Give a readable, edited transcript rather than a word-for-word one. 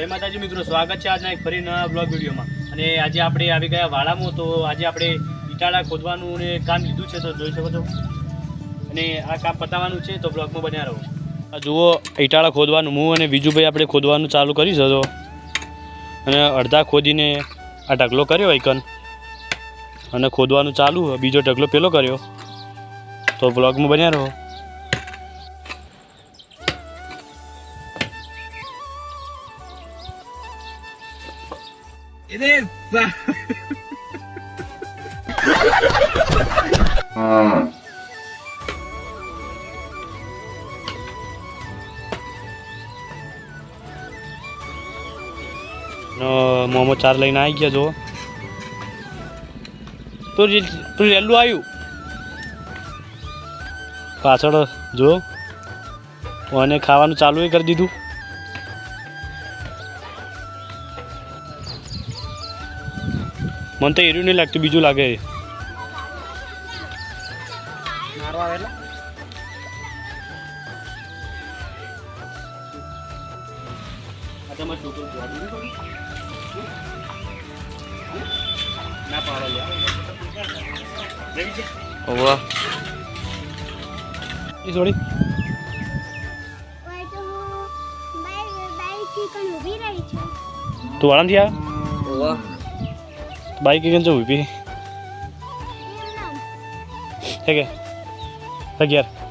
જય માતાજી મિત્રો, સ્વાગત છે આજના એક ફરી નવા બ્લોગ વિડીયોમાં. અને આજે આપણે આવી ગયા વાડામાં. તો આજે આપણે ઈટાળા ખોદવાનું ને કામ લીધું છે, તો જોઈ શકો છો. અને આ કામ પતાવવાનું છે, તો બ્લોગમાં બન્યા રહો. આ જુઓ, ઈટાળા ખોદવાનું હું અને બીજુભાઈ આપણે ખોદવાનું ચાલુ કરી શકો. અને અડધા ખોદીને આ ઢગલો કર્યો આઈકન, અને ખોદવાનું ચાલુ. બીજો ઢગલો પેલો કર્યો. તો બ્લોગમાં બન્યા રહો. મોમો ચાર લઈને આવી ગયા. જો તું રેલું આવ્યું પાછળ. જો અને ખાવાનું ચાલુ કરી દીધું. મને તો એર્યું નહીં લાગતું, બીજું લાગે. થોડી તું આરામથી આ બાઈક કેમ છે ઊભી હે કે 11